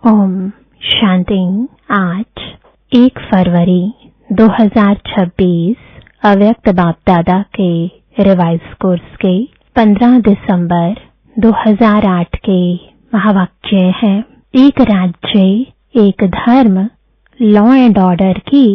ओम शांति। आज 1 फरवरी 2026 अव्यक्त बाप दादा के रिवाइज कोर्स के 15 दिसंबर 2008 के महावाक्य हैं। एक राज्य, एक धर्म, लॉ एंड ऑर्डर की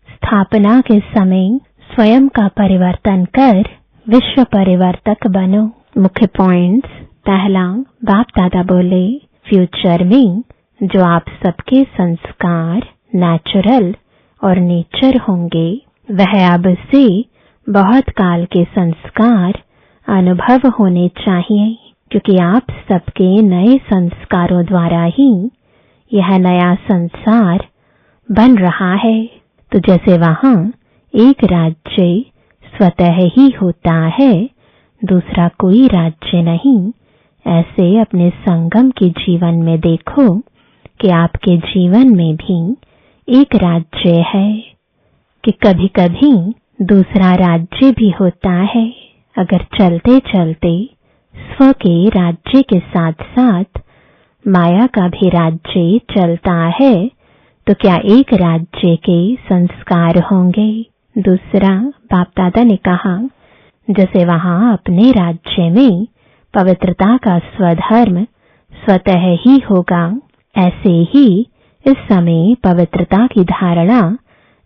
स्थापना के समय स्वयं का परिवर्तन कर विश्व परिवर्तक बनो। मुख्य पॉइंट्स। पहला, बाप दादा बोले फ्यूचर में जो आप सबके संस्कार नेचुरल और नेचर होंगे, वह अब से बहुत काल के संस्कार अनुभव होने चाहिए, क्योंकि आप सबके नए संस्कारों द्वारा ही यह नया संसार बन रहा है। तो जैसे वहां एक राज्य स्वतः ही होता है, दूसरा कोई राज्य नहीं, ऐसे अपने संगम के जीवन में देखो कि आपके जीवन में भी एक राज्य है, कि कभी कभी दूसरा राज्य भी होता है। अगर चलते चलते स्व के राज्य के साथ साथ माया का भी राज्य चलता है, तो क्या एक राज्य के संस्कार होंगे? दूसरा, बाप दादा ने कहा जैसे वहां अपने राज्य में पवित्रता का स्वधर्म स्वतः ही होगा, ऐसे ही इस समय पवित्रता की धारणा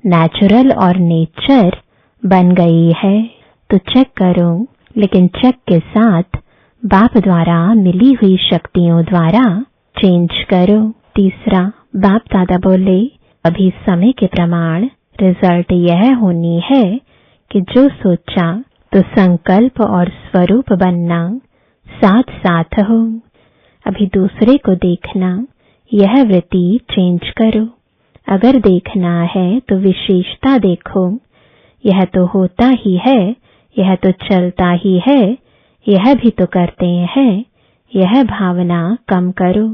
नेचुरल और नेचर बन गई है। तो चेक करो, लेकिन चेक के साथ बाप द्वारा मिली हुई शक्तियों द्वारा चेंज करो। तीसरा, बाप दादा बोले अभी समय के प्रमाण रिजल्ट यह होनी है कि जो सोचा तो संकल्प और स्वरूप बनना साथ साथ हो। अभी दूसरे को देखना, यह वृत्ति चेंज करो। अगर देखना है तो विशेषता देखो, यह तो होता ही है, यह तो चलता ही है, यह भी तो करते हैं, यह भावना कम करो।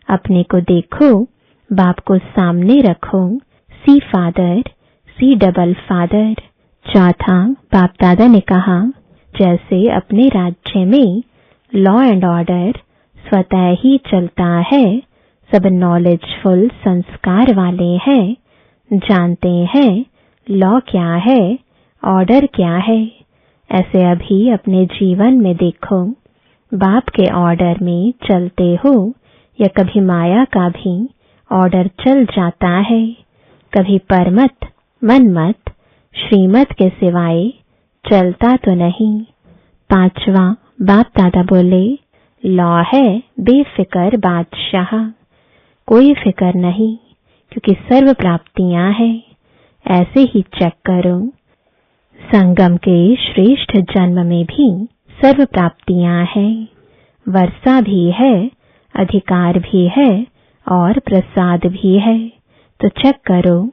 अपने को देखो, बाप को सामने रखो, सी फादर, सी डबल फादर। चौथा, बाप दादा ने कहा जैसे अपने राज्य में लॉ एंड ऑर्डर स्वतः ही चलता है, सब नॉलेजफुल संस्कार वाले हैं, जानते हैं लॉ क्या है, ऑर्डर क्या है। ऐसे अभी अपने जीवन में देखो, बाप के ऑर्डर में चलते हो या कभी माया का भी ऑर्डर चल जाता है, कभी परमत मनमत श्रीमत के सिवाय चलता तो नहीं। पांचवा, बाप दादा बोले लॉ है बेफिक्र बादशाह, कोई फिक्र नहीं, क्योंकि सर्व प्राप्तियां हैं। ऐसे ही चेक करो, संगम के श्रेष्ठ जन्म में भी सर्व प्राप्तियां हैं, वर्षा भी है, अधिकार भी है और प्रसाद भी है। तो चेक करो,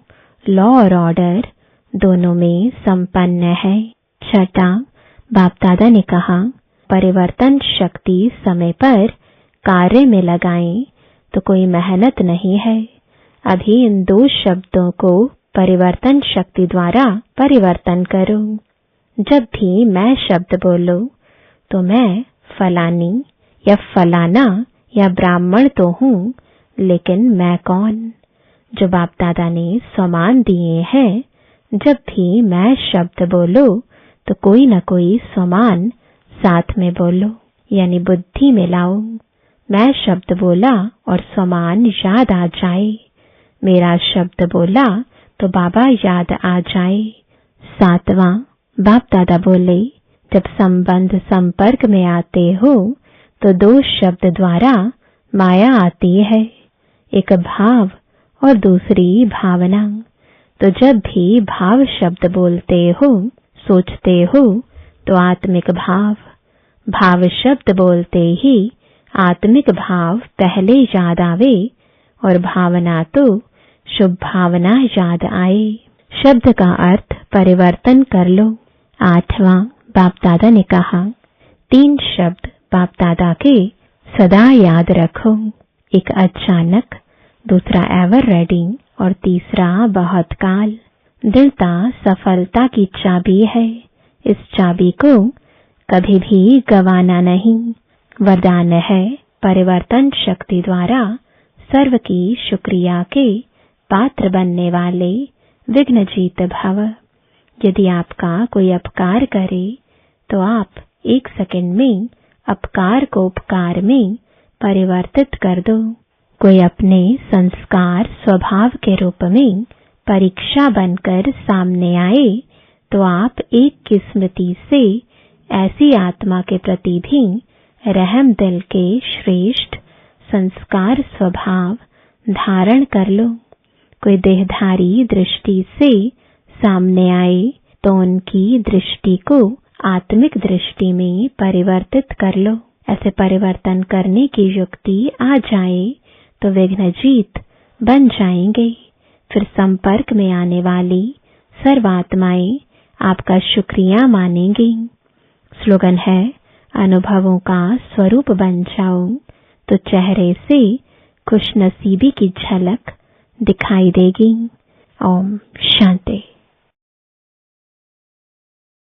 लॉ और ऑर्डर दोनों में संपन्न है। छठा, बाप दादा ने कहा परिवर्तन शक्ति समय पर कार्य में लगाएं तो कोई मेहनत नहीं है। अभी इन 2 शब्दों को परिवर्तन शक्ति द्वारा परिवर्तन करो। जब भी मैं शब्द बोलो तो मैं फलानी या फलाना या ब्राह्मण तो हूँ, लेकिन मैं कौन? जो बाप दादा ने स्वमान दिए हैं, जब भी मैं शब्द बोलो तो कोई न कोई स्वमान साथ में बोलो, यानी बुद्धि में लाओ। मैं शब्द बोला और स्वमान याद आ जाए, मेरा शब्द बोला तो बाबा याद आ जाए। सातवां, बाप दादा बोले जब संबंध संपर्क में आते हो तो 2 शब्द द्वारा माया आती है, एक भाव और दूसरी भावना। तो जब भी भाव शब्द बोलते हो, सोचते हो तो आत्मिक भाव, भाव शब्द बोलते ही आत्मिक भाव पहले याद आवे और भावना तो शुभ भावना याद आए। शब्द का अर्थ परिवर्तन कर लो। आठवां, बाप दादा ने कहा 3 शब्द बाप दादा के सदा याद रखो, एक अचानक, दूसरा एवर रेडी और तीसरा बहुत काल। दृढ़ता सफलता की चाबी है, इस चाबी को कभी भी गवाना नहीं। वरदान है परिवर्तन शक्ति द्वारा सर्व की शुक्रिया के पात्र बनने वाले विघ्नजीत भव। यदि आपका कोई अपकार करे तो आप 1 सेकंड में अपकार को उपकार में परिवर्तित कर दो। कोई अपने संस्कार स्वभाव के रूप में परीक्षा बनकर सामने आए तो आप एक की स्मृति से ऐसी आत्मा के प्रति भी रहम दिल के श्रेष्ठ संस्कार स्वभाव धारण कर लो। कोई देहधारी दृष्टि से सामने आए तो उनकी दृष्टि को आत्मिक दृष्टि में परिवर्तित कर लो। ऐसे परिवर्तन करने की युक्ति आ जाए तो विघ्नजीत बन जाएंगे। फिर संपर्क में आने वाली सर्वात्माएं आपका शुक्रिया मानेंगी। स्लोगन है, अनुभवों का स्वरूप बन जाओ तो चेहरे से खुशनसीबी की झलक दिखाई देगी। ओम शांति।